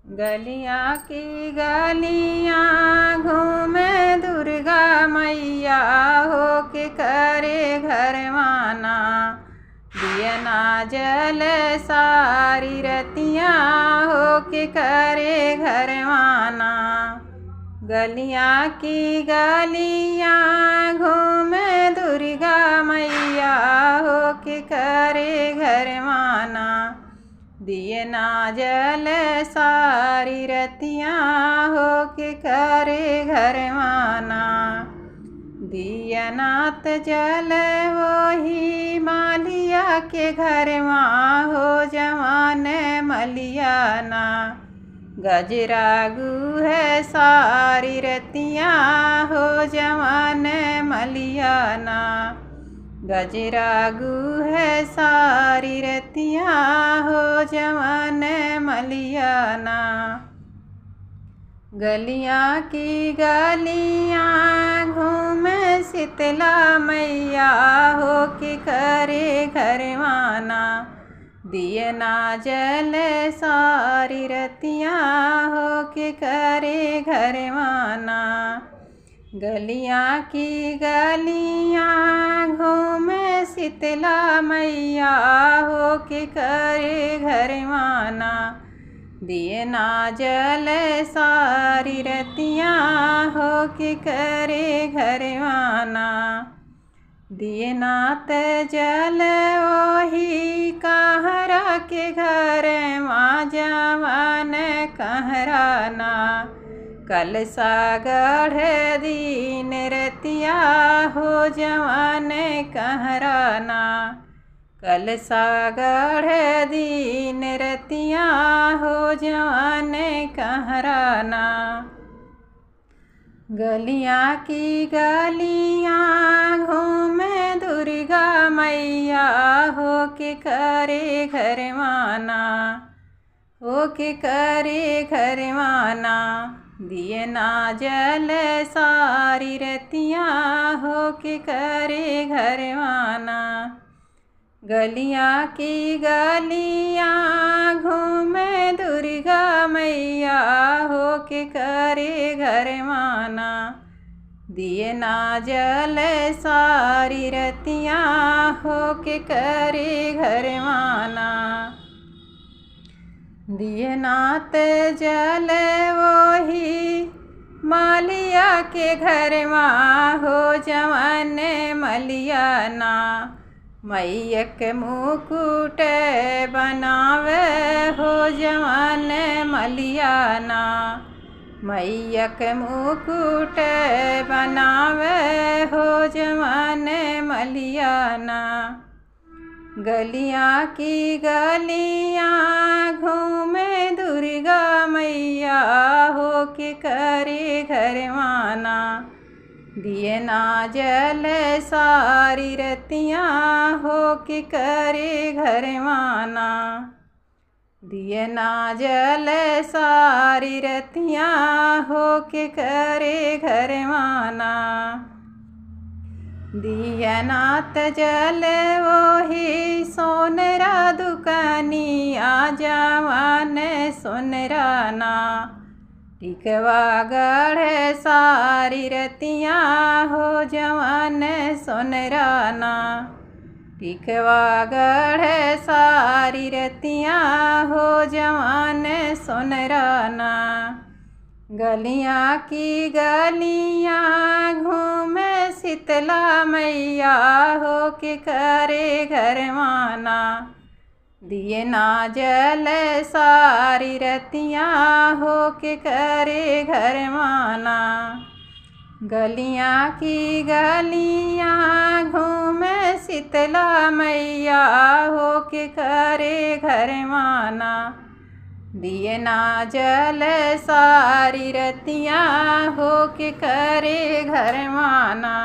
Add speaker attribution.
Speaker 1: गलियाँ की गलियाँ घूमे दुर्गा मैया हो के करे घरवाना। दियना जल सारी रतियाँ हो के करे घरवाना। गलियाँ की गलियाँ घूमे दुर्गा मैया हो के करे घरवाना। दियना जल सारी रतियाँ हो के करे घरवाना। दियनात जल वही मालिया के घरवा हो जवान मलियाना। गजरागू है सारी रतियाँ हो जवान मलियाना। गजरागू है सारी रतियाँ हो जवान मलियाना। गलियाँ की गलियाँ घूमे शीतला मैया हो के करे घरवाना। दियना जल सारी रतियाँ हो के करे घरवाना। गलियाँ की गलियाँ घूमे शीतला मैया हो के करे घरवाना। दियना जल सारी रतियाँ हो के करे घरवाना। दियनात जल वही कहरा के घर माँ जवान कहराना। कलसा गढ़ दीन रतिया हो जवान कहराना। कलसा गढ़ दीन रतिया हो जवान कहराना। गलियाँ की गलियाँ घूमे दुर्गा मैया हो के करे घरवाना। हो के करे घरवाना। दियना जल सारी रतियाँ हो के करे घरवाना। गलियाँ की गलियाँ घूमे दुर्गा मैया हो के करे घरवाना। दियना जल सारी रतियाँ हो के करे घरवाना। दियनात जल वही मालिया के घरवा हो जवान मलियाना। मैयक मुकुट बनावे हो जवान मलियाना। मैयक मुकुट बनावे हो जवान मलियाना। गलियाँ की गलियाँ घूमे दुर्गा मैया हो के करे घरवाना। दियना जल सारी रतियाँ हो के करे घरवाना। दियना जल सारी रतियाँ हो के करे घरवाना। दियनात जल वही सोनरा दुकानिया जवान सोनराना। टिकवा गढ़ सारी रतियाँ हो जवान सोनराना। टिकवा गढ़ सारी रतियाँ हो जवान सोनराना। गलियाँ की गलियाँ घूमे शीतला मैया हो के करे घरवाना। दियना जल सारी रतियाँ हो के करे घरवाना। गलियाँ की गलियाँ घूमे शीतला मैया हो के करे घरवाना। दियना जल सारी रतियाँ हो के करे घरवाना।